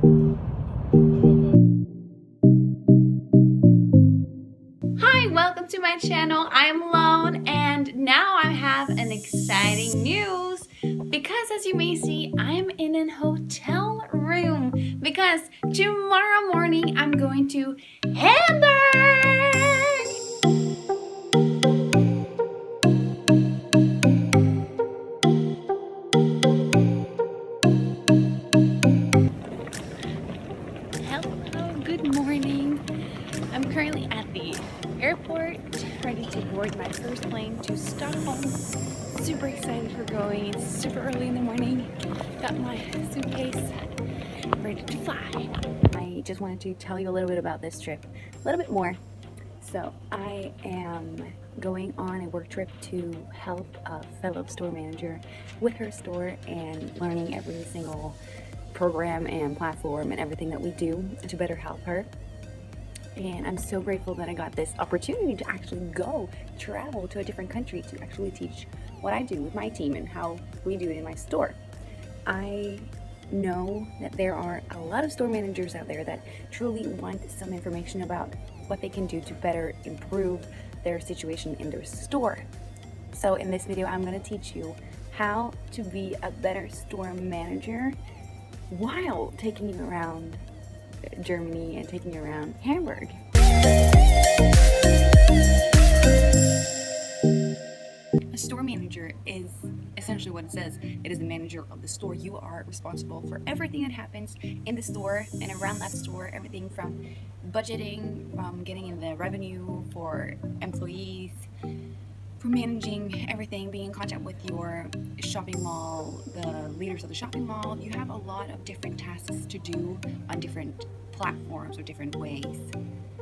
Hi, welcome to my channel. I'm Lone, and now I have an exciting news because, as you may see, I'm in a hotel room because tomorrow morning I'm going to Hamburg. Hello, good morning. I'm currently at the airport, ready to board my first plane to Stockholm. Super excited for going. It's super early in the morning. Got my suitcase, ready to fly. I just wanted to tell you a little bit about this trip, a little bit more. So I am going on a work trip to help a fellow store manager with her store and learning every single program and platform and everything that we do to better help her. And I'm so grateful that I got this opportunity to actually go travel to a different country to actually teach what I do with my team and how we do it in my store. I know that there are a lot of store managers out there that truly want some information about what they can do to better improve their situation in their store. So in this video, I'm going to teach you how to be a better store manager while taking you around Germany and taking you around Hamburg. A store manager is essentially what it says. It is the manager of the store. You are responsible for everything that happens in the store and around that store, everything from budgeting, from getting in the revenue for employees, for managing everything, being in contact with your shopping mall, the leaders of the shopping mall. You have a lot of different tasks to do on different platforms or different ways.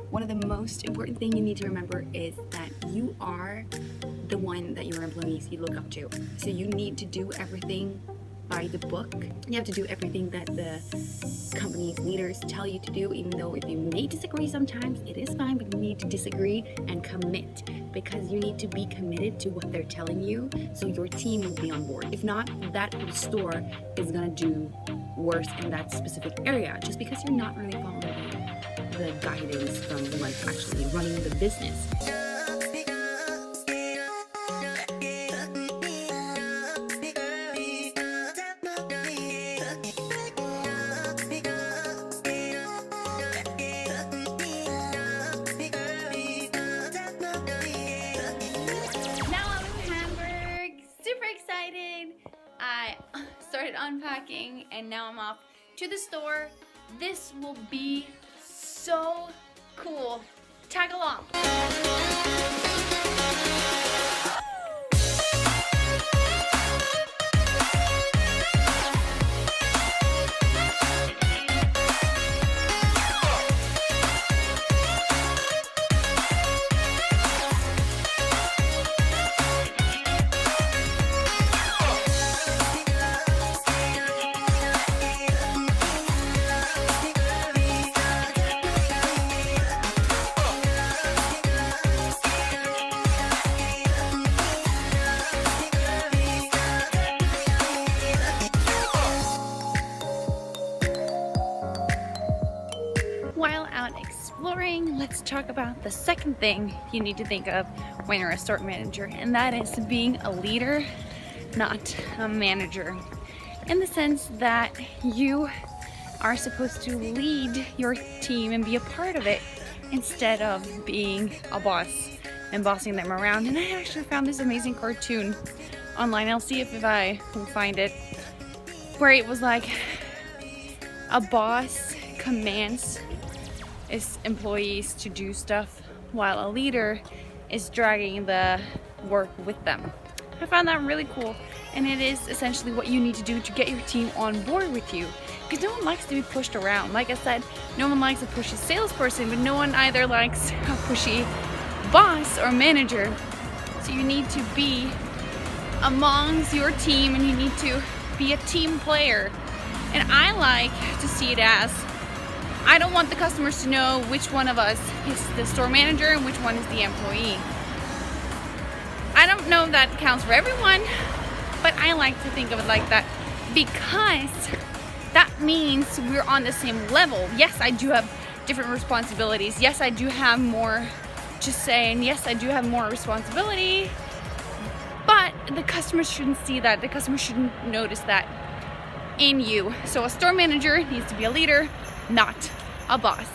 One of the most important things you need to remember is that you are the one that your employees you look up to. So you need to do everything by the book. You have to do everything that the company's leaders tell you to do, even though if you may disagree sometimes, it is fine, but you need to disagree and commit, because you need to be committed to what they're telling you so your team will be on board. If not, that store is gonna do worse in that specific area just because you're not really following the guidance from the ones actually running the business. I started unpacking and now I'm off to the store. This will be so cool. Tag along. While out exploring, let's talk about the second thing you need to think of when you're a store manager, and that is being a leader, not a manager. In the sense that you are supposed to lead your team and be a part of it instead of being a boss and bossing them around. And I actually found this amazing cartoon online. I'll see if I can find it, where it was like a boss commands his employees to do stuff while a leader is dragging the work with them. I found that really cool, and it is essentially what you need to do to get your team on board with you, because no one likes to be pushed around. Like I said, no one likes a pushy salesperson, but no one either likes a pushy boss or manager. So you need to be amongst your team and you need to be a team player. And I like to see it as, I don't want the customers to know which one of us is the store manager and which one is the employee. I don't know if that counts for everyone, but I like to think of it like that, because that that means we're on the same level. Yes, I do have different responsibilities. Yes, I do have more to say, and yes, I do have more responsibility, but the customer shouldn't see that. The customer shouldn't notice that in you. So a store manager needs to be a leader, not a boss.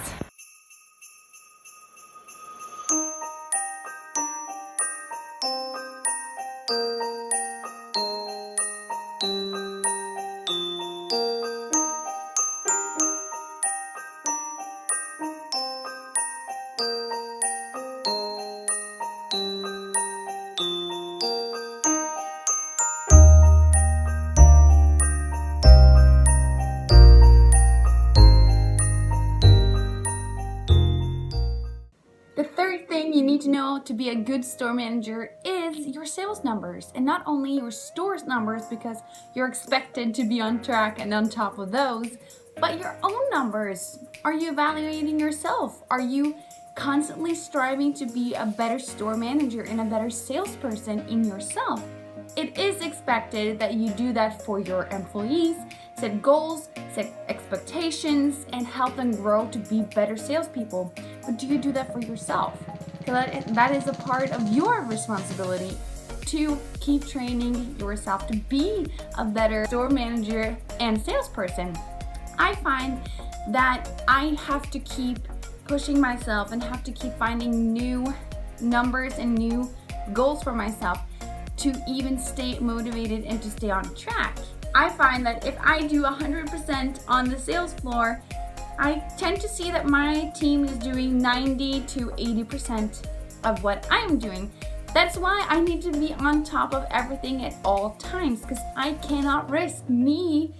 The third thing you need to know to be a good store manager is your sales numbers, and not only your store's numbers, because you're expected to be on track and on top of those, but your own numbers. Are you evaluating yourself? Are you constantly striving to be a better store manager and a better salesperson in yourself? It is expected that you do that for your employees, set goals, set expectations, and help them grow to be better salespeople. But do you do that for yourself? That is a part of your responsibility to keep training yourself to be a better store manager and salesperson. I find that I have to keep pushing myself and have to keep finding new numbers and new goals for myself to even stay motivated and to stay on track. I find that if I do 100% on the sales floor, I tend to see that my team is doing 90 to 80% of what I'm doing. That's why I need to be on top of everything at all times, because I cannot risk me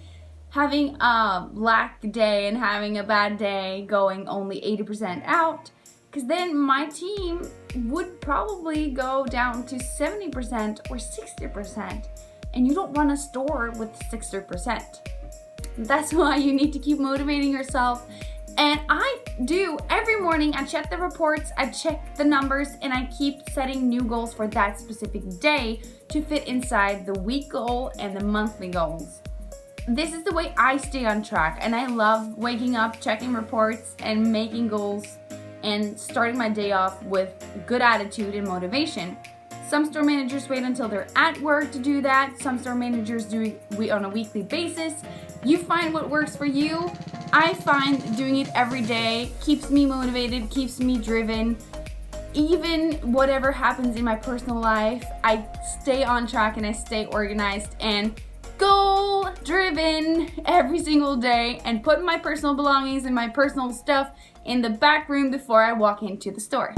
having a black day and having a bad day going only 80% out, because then my team would probably go down to 70% or 60%, and you don't run a store with 60%. That's why you need to keep motivating yourself. And I do every morning. I check the reports, I check the numbers, and I keep setting new goals for that specific day to fit inside the week goal and the monthly goals. This is the way I stay on track, and I love waking up, checking reports, and making goals and starting my day off with good attitude and motivation. Some store managers wait until they're at work to do that. Some store managers do it on a weekly basis. You find what works for you. I find doing it every day keeps me motivated, keeps me driven. Even whatever happens in my personal life, I stay on track and I stay organized and goal driven every single day, and put my personal belongings and my personal stuff in the back room before I walk into the store.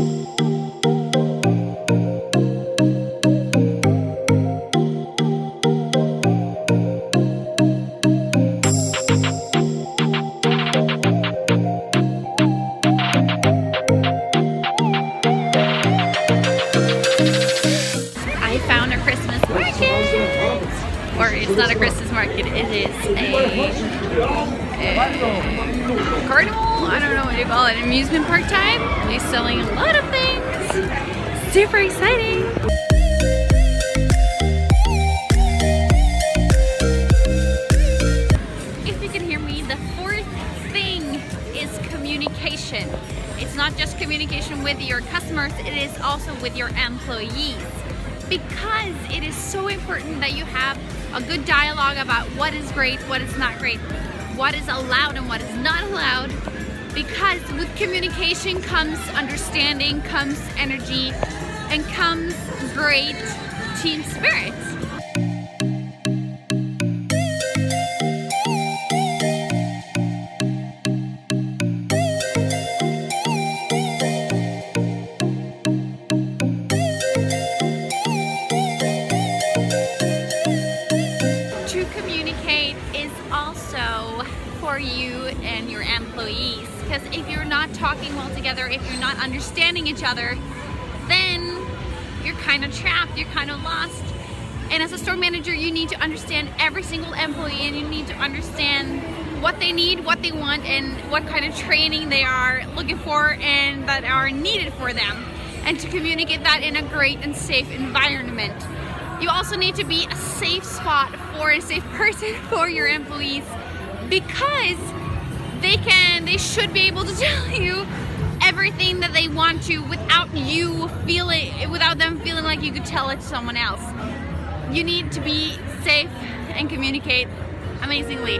I found a Christmas market. Or it's not a Christmas market, it is a carnival, I don't know what you call it, amusement park type. They're selling a lot of things. Super exciting. If you can hear me, the fourth thing is communication. It's not just communication with your customers, it is also with your employees. Because it is so important that you have a good dialogue about what is great, what is not great, what is allowed and what is not allowed. Because with communication comes understanding, comes energy, and comes great team spirit. For you and your employees, because if you're not talking well together, if you're not understanding each other, then you're kind of trapped, you're kind of lost. And as a store manager, you need to understand every single employee, and you need to understand what they need, what they want, and what kind of training they are looking for and that are needed for them, and to communicate that in a great and safe environment. You also need to be a safe spot for a safe person for your employees, because they should be able to tell you everything that they want to without them feeling like you could tell it to someone else. You need to be safe and communicate amazingly.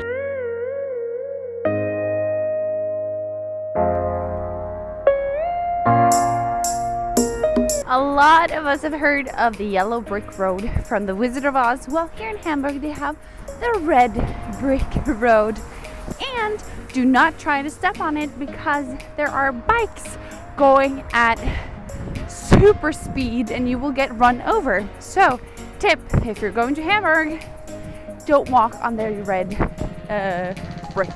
A lot of us have heard of the yellow brick road from the Wizard of Oz. Well, here in Hamburg they have the red brick road, and do not try to step on it because there are bikes going at super speed and you will get run over. So, tip, if you're going to Hamburg, don't walk on the red brick.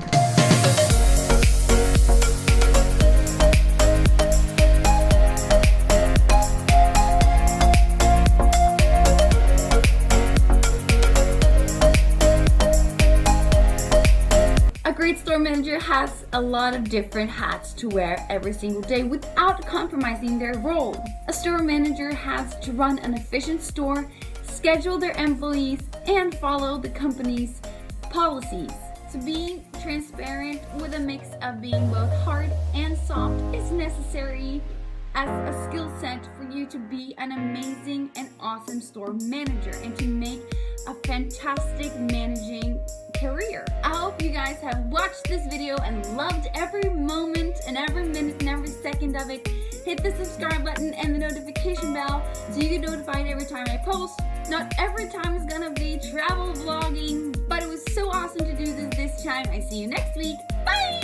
A great store manager has a lot of different hats to wear every single day without compromising their role. A store manager has to run an efficient store, schedule their employees, and follow the company's policies. To be transparent with a mix of being both hard and soft is necessary as a skill set for you to be an amazing and awesome store manager and to make a fantastic managing career. I hope you guys have watched this video and loved every moment and every minute and every second of it. Hit the subscribe button and the notification bell so you get notified every time I post. Not every time is gonna be travel vlogging, but it was so awesome to do this time. I see you next week. Bye!